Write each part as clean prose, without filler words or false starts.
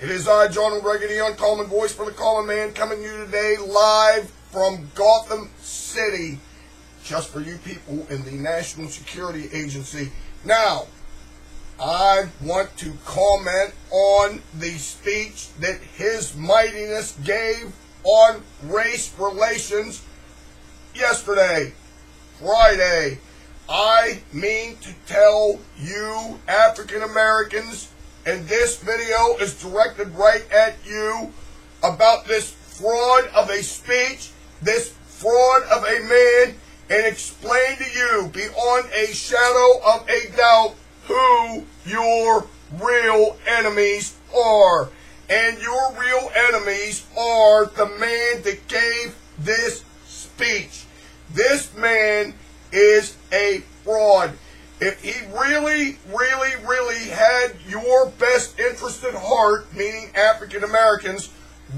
It is I, John Reagan, the uncommon voice for the common man, coming to you today live from Gotham City, just for you people in the National Security Agency. Now, I want to comment on the speech that His Mightiness gave on race relations yesterday, Friday. I mean to tell you, African Americans, and this video is directed right at you, about this fraud of a speech, this fraud of a man, and explain to you beyond a shadow of a doubt who your real enemies are. And your real enemies are the man that gave this speech. This man is a fraud. If he really had your best interest at heart, meaning African Americans,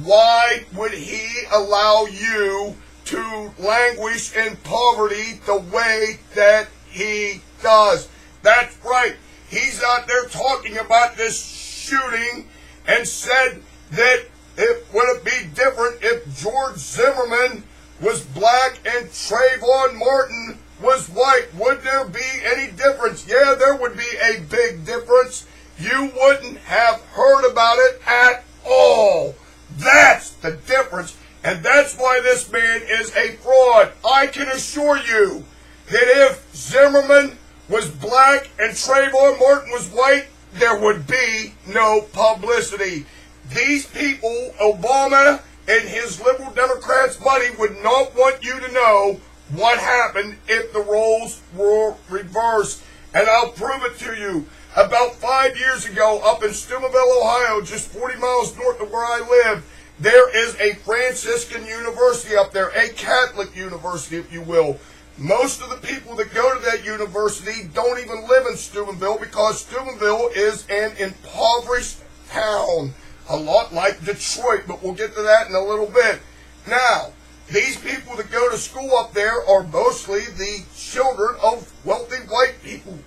why would he allow you to languish in poverty the way that he does? That's right. He's out there talking about this shooting and said that would it be different if George Zimmerman was black and Trayvon Martin was white? Would there be any difference? Yeah, there would be a big difference. You wouldn't have heard about it at all. That's the difference. And that's why this man is a fraud. I can assure you that if Zimmerman was black and Trayvon Martin was white, there would be no publicity. These people, Obama and his liberal Democrats buddy, would not want you to know what happened if the roles were reversed. And I'll prove it to you. About 5 years ago, up in Steubenville, Ohio, just 40 miles north of where I live, there is a Franciscan university up there, a Catholic university, if you will. Most of the people that go to that university don't even live in Steubenville because Steubenville is an impoverished town, a lot like Detroit, but we'll get to that in a little bit. Now, these people that go to school up there are mostly the children of wealthy white people.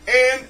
And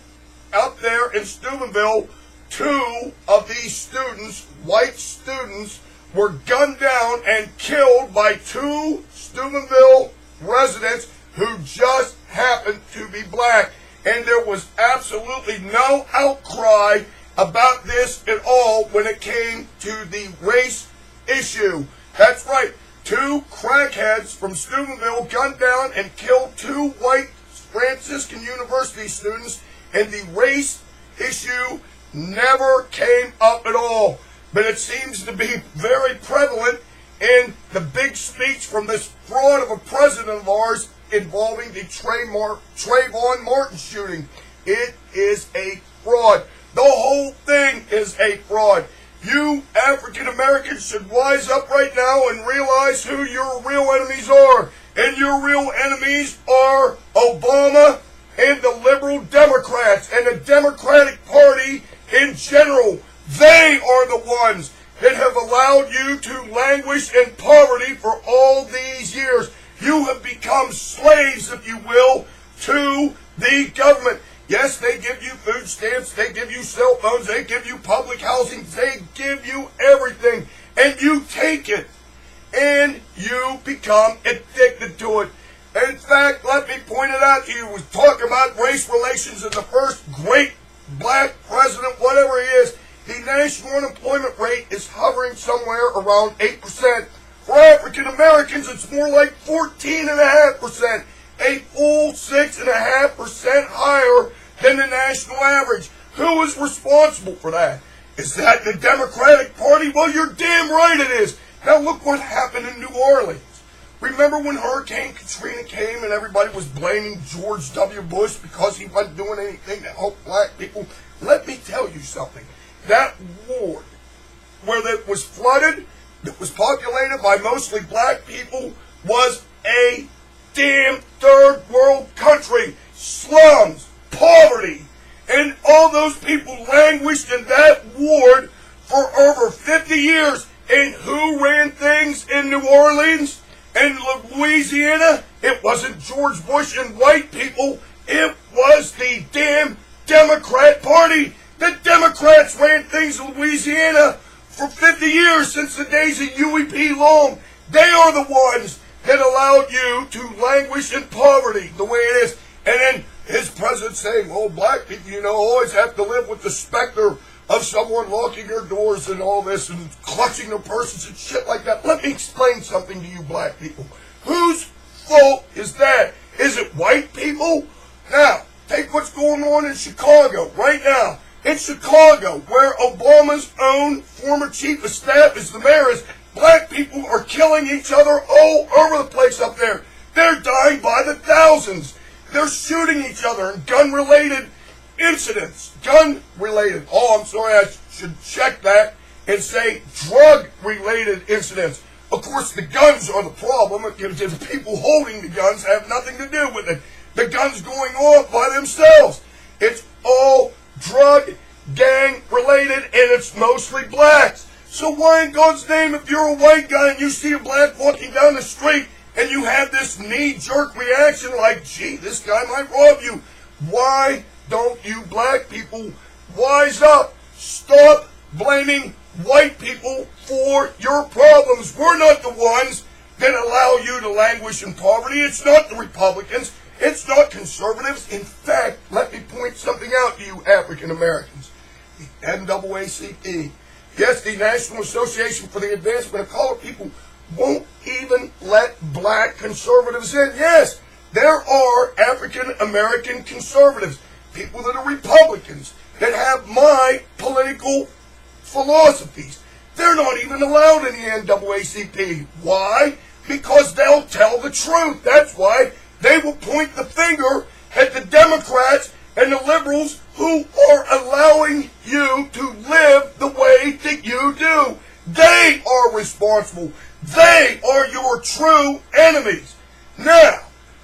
up there in Steubenville, 2 of these students, white students, were gunned down and killed by 2 Steubenville residents who just happened to be black. And there was absolutely no outcry about this at all when it came to the race issue. That's right. 2 crackheads from Steubenville gunned down and killed 2 white Franciscan University students, and the race issue never came up at all. But it seems to be very prevalent in the big speech from this fraud of a president of ours involving the Trayvon Martin shooting. It is a fraud. The whole thing is a fraud. You African Americans should wise up right now and realize who your real enemies are. And your real enemies are Obama and the liberal Democrats and the Democratic Party in general. They are the ones that have allowed you to languish in poverty for all these years. You have become slaves, if you will, to the government. Yes, they give you food stamps, they give you cell phones, they give you public housing, they give you everything, and you take it, and you become addicted to it. In fact, let me point it out to you. We talk about race relations and the first great black president, whatever he is. The national unemployment rate is hovering somewhere around 8%. For African Americans, it's more like 14.5%. A full 6.5% higher than the national average. Who is responsible for that? Is that the Democratic Party? Well, you're damn right it is. Now look what happened in New Orleans. Remember when Hurricane Katrina came and everybody was blaming George W. Bush because he wasn't doing anything to help black people? Let me tell you something. That ward where it was flooded, that was populated by mostly black people, was a damn third world country. Slums, poverty, and all those people languished in that ward for over 50 years. And who ran things in New Orleans and Louisiana? It wasn't George Bush and white people. It was the damn Democrat Party. The Democrats ran things in Louisiana for 50 years, since the days of Huey P. Long. They are the ones that allowed you to languish in poverty the way it is. And then his president saying, well, black people, always have to live with the specter of someone locking their doors and all this and clutching their purses and shit like that. Let me explain something to you black people. Whose fault is that? Is it white people? Now, take what's going on in Chicago right now. In Chicago, where Obama's own former chief of staff is the mayor, black people are killing each other all over the place up there. They're dying by the thousands. They're shooting each other in gun-related incidents. Gun-related. Oh, I'm sorry, I should check that and say drug-related incidents. Of course, the guns are the problem. The people holding the guns have nothing to do with it. The guns going off by themselves. It's all drug, gang-related, and it's mostly blacks. So why in God's name, if you're a white guy and you see a black walking down the street and you have this knee-jerk reaction like, gee, this guy might rob you, why don't you black people wise up? Stop blaming white people for your problems. We're not the ones that allow you to languish in poverty. It's not the Republicans. It's not conservatives. In fact, let me point something out to you African Americans. The NAACP, yes, the National Association for the Advancement of Colored People, won't even let black conservatives in. Yes, there are African American conservatives, people that are Republicans, that have my political philosophies. They're not even allowed in the NAACP. Why? Because they'll tell the truth. That's why they will point the finger at the Democrats and the liberals who are allowing you to live the way that you do. They are responsible. They are your true enemies. Now,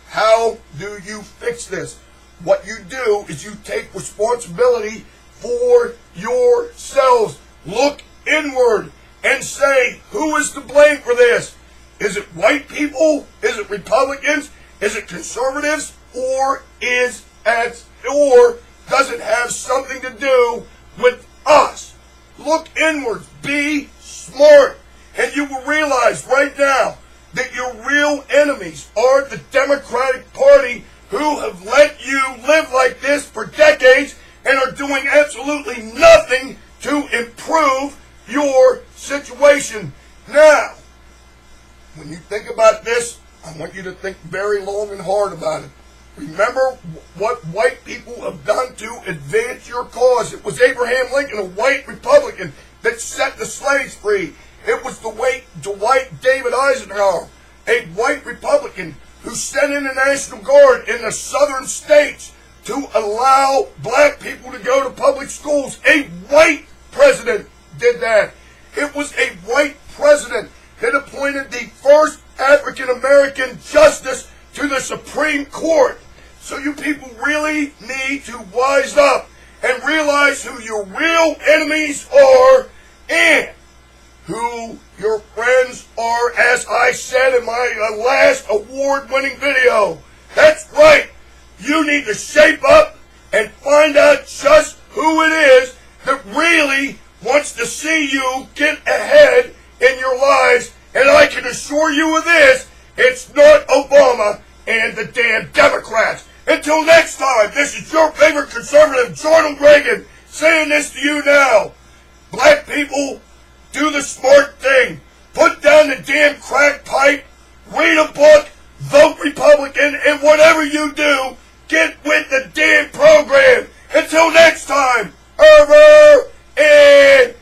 how do you fix this? What you do is you take responsibility for yourselves. Look inward and say, who is to blame for this? Is it white people? Is it Republicans? Is it conservatives? Or does it have something to do with us? Look inwards. Be smart. And you will realize right now that your real enemies are the Democratic Party, who have let you live like this for decades and are doing absolutely nothing to improve your situation. Now, when you think about this, I want you to think very long and hard about it. Remember what white people have done to advance your cause. It was Abraham Lincoln, a white Republican, that set the slaves free. It was Dwight David Eisenhower, a white Republican, who sent in the National Guard in the southern states to allow black people to go to public schools. A white president did that. It was a white president that appointed the first African American justice to the Supreme Court. So you people really need to wise up and realize who your real enemies are and who your friends are, as I said in my last award-winning video. That's right. You need to shape up and find out just who it is that really wants to see you get ahead in your lives. And I can assure you of this, it's not Obama and the damn Democrats. Until next time, this is your favorite conservative, Jordan Reagan, saying this to you now. Black people, do the smart thing. Put down the damn crack pipe, read a book, vote Republican, and whatever you do, get with the damn program. Until next time, over and